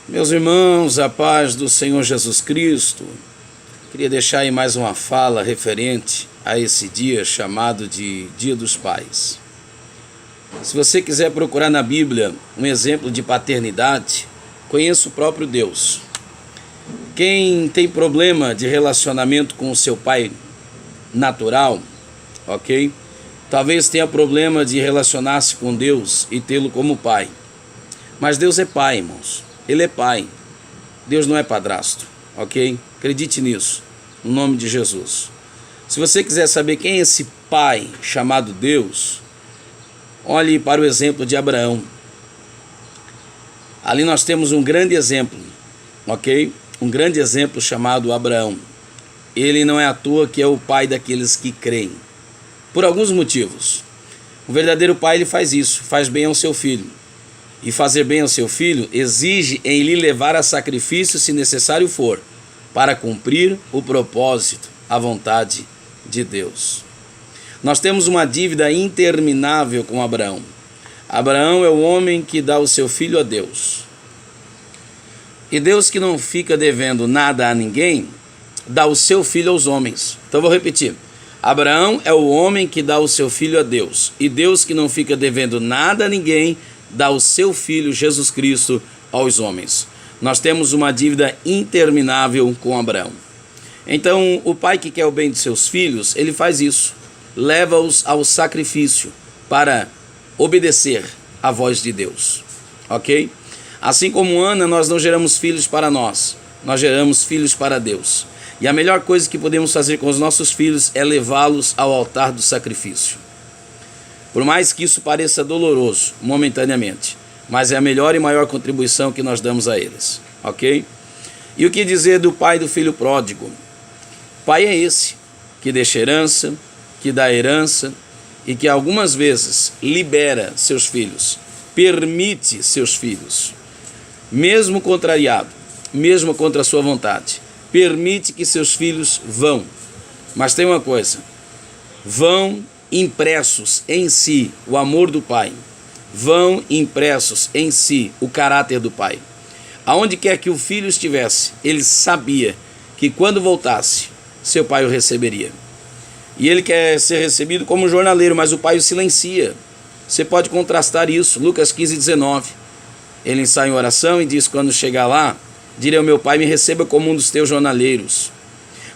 Meus irmãos, a paz do Senhor Jesus Cristo. Queria deixar aí mais uma fala referente a esse dia chamado de Dia dos Pais. Se você quiser procurar na Bíblia um exemplo de paternidade, conheça o próprio Deus. Quem tem problema de relacionamento com o seu pai natural, ok? Talvez tenha problema de relacionar-se com Deus e tê-lo como pai. Mas Deus é pai, irmãos. Ele é pai. Deus não é padrasto, ok? Acredite nisso, no nome de Jesus. Se você quiser saber quem é esse pai chamado Deus, olhe para o exemplo de Abraão. Ali nós temos um grande exemplo, ok? Um grande exemplo chamado Abraão. Ele não é à toa que é o pai daqueles que creem. Por alguns motivos. O verdadeiro pai, ele faz isso, faz bem ao seu filho. E fazer bem ao seu filho exige em lhe levar a sacrifício, se necessário for, para cumprir o propósito, a vontade de Deus. Nós temos uma dívida interminável com Abraão. Abraão é o homem que dá o seu filho a Deus. E Deus, que não fica devendo nada a ninguém, dá o seu filho aos homens. Então vou repetir. Abraão é o homem que dá o seu filho a Deus. E Deus, que não fica devendo nada a ninguém, dá o seu filho Jesus Cristo aos homens. Nós temos uma dívida interminável com Abraão. Então, o pai que quer o bem de seus filhos, ele faz isso. Leva-os ao sacrifício para obedecer à voz de Deus. Ok? Assim como Ana, nós não geramos filhos para nós geramos filhos para Deus. E a melhor coisa que podemos fazer com os nossos filhos é levá-los ao altar do sacrifício. Por mais que isso pareça doloroso, momentaneamente, mas é a melhor e maior contribuição que nós damos a eles, ok? E o que dizer do pai do filho pródigo? Pai é esse, que deixa herança, que dá herança e que algumas vezes libera seus filhos, permite seus filhos, mesmo contrariado, mesmo contra a sua vontade, permite que seus filhos vão. Mas tem uma coisa, vão impressos em si o amor do pai, vão impressos em si o caráter do pai. Aonde quer que o filho estivesse, ele sabia que quando voltasse, seu pai o receberia. E ele quer ser recebido como jornaleiro, mas o pai o silencia. Você pode contrastar isso, Lucas 15:19. Ele ensaia em oração e diz: quando chegar lá, direi ao meu pai, me receba como um dos teus jornaleiros.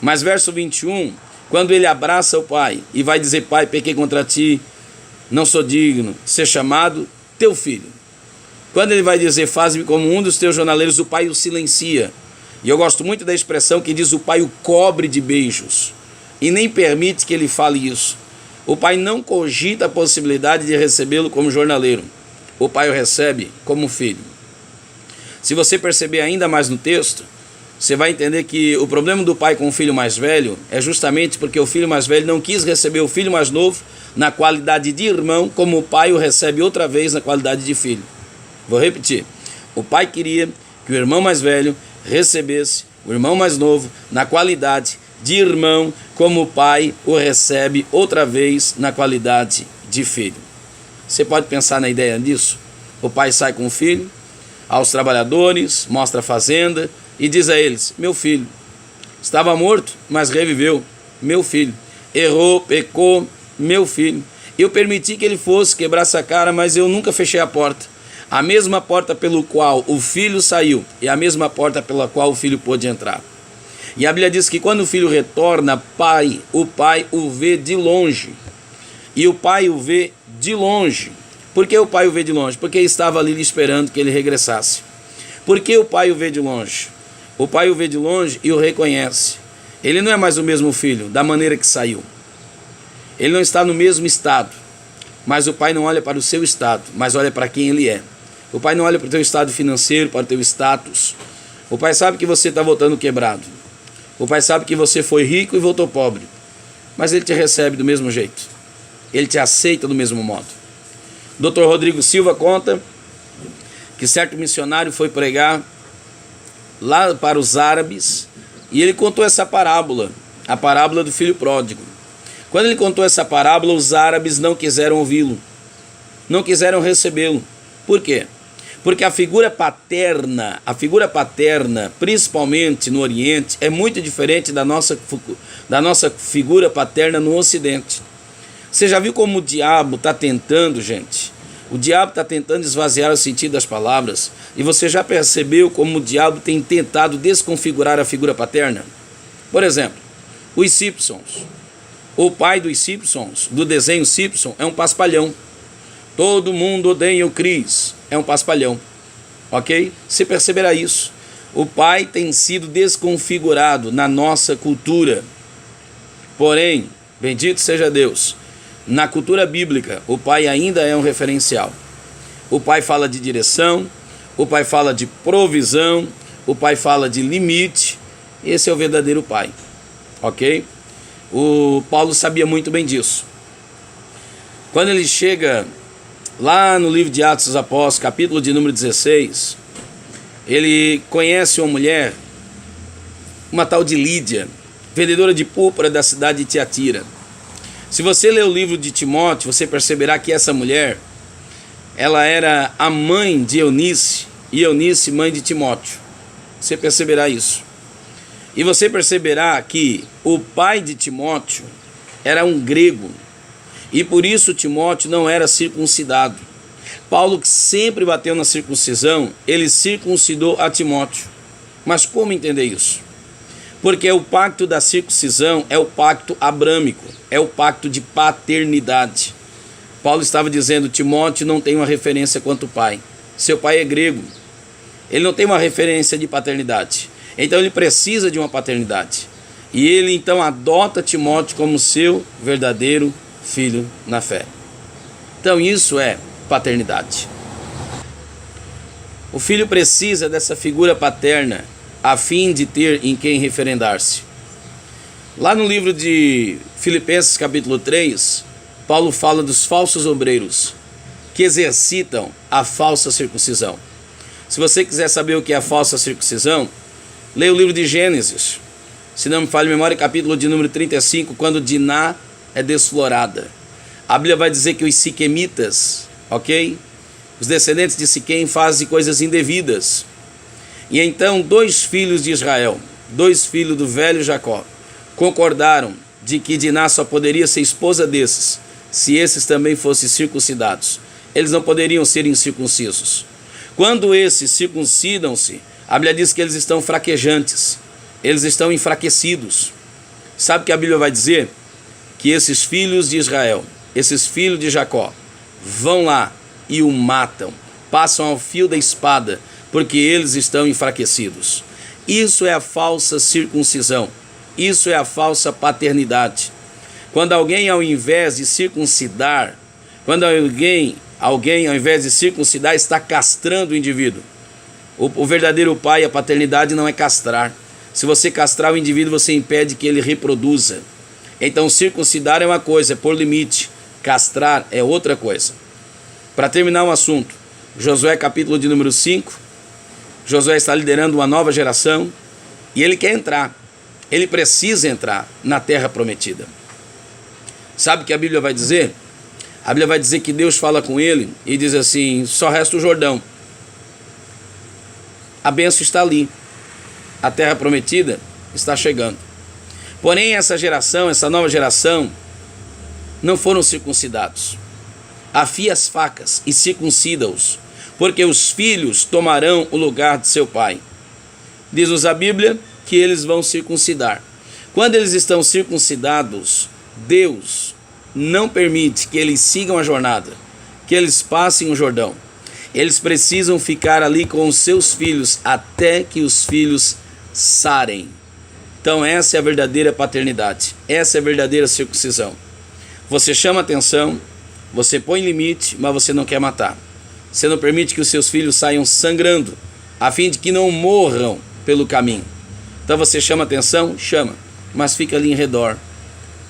Mas verso 21, quando ele abraça o pai e vai dizer: pai, pequei contra ti, não sou digno de ser chamado teu filho. Quando ele vai dizer: faz-me como um dos teus jornaleiros, o pai o silencia. E eu gosto muito da expressão que diz: o pai o cobre de beijos. E nem permite que ele fale isso. O pai não cogita a possibilidade de recebê-lo como jornaleiro. O pai o recebe como filho. Se você perceber ainda mais no texto, você vai entender que o problema do pai com o filho mais velho é justamente porque o filho mais velho não quis receber o filho mais novo na qualidade de irmão, como o pai o recebe outra vez na qualidade de filho. Vou repetir. O pai queria que o irmão mais velho recebesse o irmão mais novo na qualidade de irmão, como o pai o recebe outra vez na qualidade de filho. Você pode pensar na ideia disso? O pai sai com o filho aos trabalhadores, mostra a fazenda e diz a eles: meu filho, estava morto, mas reviveu, meu filho, errou, pecou, meu filho. Eu permiti que ele fosse, quebrasse a cara, mas eu nunca fechei a porta. A mesma porta pelo qual o filho saiu é a mesma porta pela qual o filho pôde entrar. E a Bíblia diz que quando o filho retorna, o pai o vê de longe. E o pai o vê de longe. Por que o pai o vê de longe? Porque estava ali esperando que ele regressasse. Por que o pai o vê de longe? O pai o vê de longe e o reconhece. Ele não é mais o mesmo filho, da maneira que saiu. Ele não está no mesmo estado. Mas o pai não olha para o seu estado, mas olha para quem ele é. O pai não olha para o teu estado financeiro, para o teu status. O pai sabe que você está voltando quebrado. O pai sabe que você foi rico e voltou pobre. Mas ele te recebe do mesmo jeito. Ele te aceita do mesmo modo. Dr. Rodrigo Silva conta que certo missionário foi pregar lá para os árabes e ele contou essa parábola, a parábola do filho pródigo. Quando ele contou essa parábola, os árabes não quiseram ouvi-lo, não quiseram recebê-lo. Por quê? Porque a figura paterna, principalmente no Oriente, é muito diferente da nossa figura paterna no Ocidente. Você já viu como o diabo está tentando, gente? O diabo está tentando esvaziar o sentido das palavras. E você já percebeu como o diabo tem tentado desconfigurar a figura paterna? Por exemplo, os Simpsons. O pai dos Simpsons, do desenho Simpson, é um paspalhão. Todo mundo odeia o Chris. É um paspalhão. Ok? Você perceberá isso. O pai tem sido desconfigurado na nossa cultura. Porém, bendito seja Deus, na cultura bíblica, o pai ainda é um referencial. O pai fala de direção, o pai fala de provisão, o pai fala de limite. Esse é o verdadeiro pai. Ok? O Paulo sabia muito bem disso. Quando ele chega lá no livro de Atos dos Apóstolos, capítulo de número 16, ele conhece uma mulher, uma tal de Lídia, vendedora de púrpura da cidade de Tiatira. Se você ler o livro de Timóteo, você perceberá que essa mulher, ela era a mãe de Eunice, e Eunice mãe de Timóteo. Você perceberá isso. E você perceberá que o pai de Timóteo era um grego, e por isso Timóteo não era circuncidado. Paulo, que sempre bateu na circuncisão, ele circuncidou a Timóteo. Mas como entender isso? Porque o pacto da circuncisão é o pacto abrâmico, é o pacto de paternidade. Paulo estava dizendo, Timóteo não tem uma referência quanto pai. Seu pai é grego. Ele não tem uma referência de paternidade. Então ele precisa de uma paternidade. E ele então adota Timóteo como seu verdadeiro filho na fé. Então isso é paternidade. O filho precisa dessa figura paterna a fim de ter em quem referendar-se. Lá no livro de Filipenses capítulo 3, Paulo fala dos falsos obreiros que exercitam a falsa circuncisão. Se você quiser saber o que é a falsa circuncisão, leia o livro de Gênesis. Se não me falha a memória, capítulo de número 35, quando Diná é desflorada. A Bíblia vai dizer que os siquemitas, ok? Os descendentes de Siquém fazem coisas indevidas. E então 2 filhos de Israel, 2 filhos do velho Jacó, concordaram de que Diná só poderia ser esposa desses, se esses também fossem circuncidados. Eles não poderiam ser incircuncisos. Quando esses circuncidam-se, a Bíblia diz que eles estão fraquejantes, eles estão enfraquecidos. Sabe o que a Bíblia vai dizer? Que esses filhos de Israel, esses filhos de Jacó, vão lá e o matam, passam ao fio da espada, porque eles estão enfraquecidos. Isso é a falsa circuncisão. Isso é a falsa paternidade. Quando alguém, ao invés de circuncidar, ao invés de circuncidar, está castrando o indivíduo. O verdadeiro pai, a paternidade não é castrar. Se você castrar o indivíduo, você impede que ele reproduza. Então, circuncidar é uma coisa, é pôr limite. Castrar é outra coisa. Para terminar o assunto, Josué capítulo de número 5, Josué está liderando uma nova geração e ele quer entrar. Ele precisa entrar na terra prometida. Sabe o que a Bíblia vai dizer? A Bíblia vai dizer que Deus fala com ele e diz assim, só resta o Jordão. A bênção está ali. A terra prometida está chegando. Porém, essa nova geração, não foram circuncidados. Afia as facas e circuncida-os, porque os filhos tomarão o lugar de seu pai. Diz-nos a Bíblia que eles vão circuncidar. Quando eles estão circuncidados, Deus não permite que eles sigam a jornada, que eles passem o Jordão. Eles precisam ficar ali com os seus filhos até que os filhos sarem. Então essa é a verdadeira paternidade, essa é a verdadeira circuncisão. Você chama atenção, você põe limite, mas você não quer matar. Você não permite que os seus filhos saiam sangrando, a fim de que não morram pelo caminho. Então você chama atenção? Chama, mas fica ali em redor,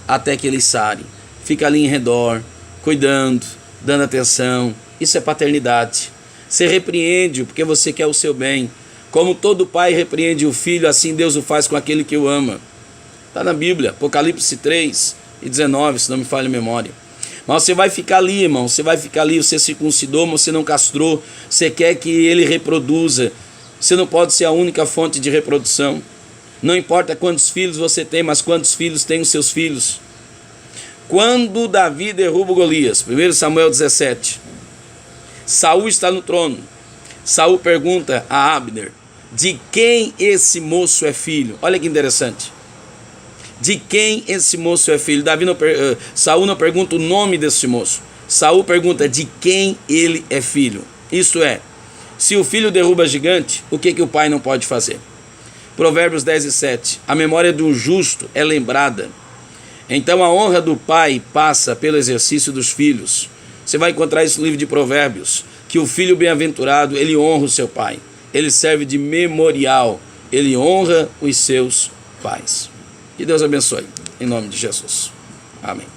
até que eles sarem. Fica ali em redor, cuidando, dando atenção. Isso é paternidade. Você repreende porque você quer o seu bem. Como todo pai repreende o filho, assim Deus o faz com aquele que o ama. Está na Bíblia, Apocalipse 3 e 19, se não me falha a memória. Mas você vai ficar ali, irmão, você vai ficar ali, você circuncidou, mas você não castrou, você quer que ele reproduza. Você não pode ser a única fonte de reprodução. Não importa quantos filhos você tem, mas quantos filhos têm os seus filhos. Quando Davi derruba o Golias, 1 Samuel 17, Saul está no trono. Saul pergunta a Abner: de quem esse moço é filho? Olha que interessante. De quem esse moço é filho? Saul não pergunta o nome desse moço. Saul pergunta de quem ele é filho. Isto é, se o filho derruba gigante, o que o pai não pode fazer? Provérbios 10:7. A memória do justo é lembrada. Então a honra do pai passa pelo exercício dos filhos. Você vai encontrar isso no livro de Provérbios, que o filho bem-aventurado, ele honra o seu pai. Ele serve de memorial. Ele honra os seus pais. Que Deus abençoe. Em nome de Jesus. Amém.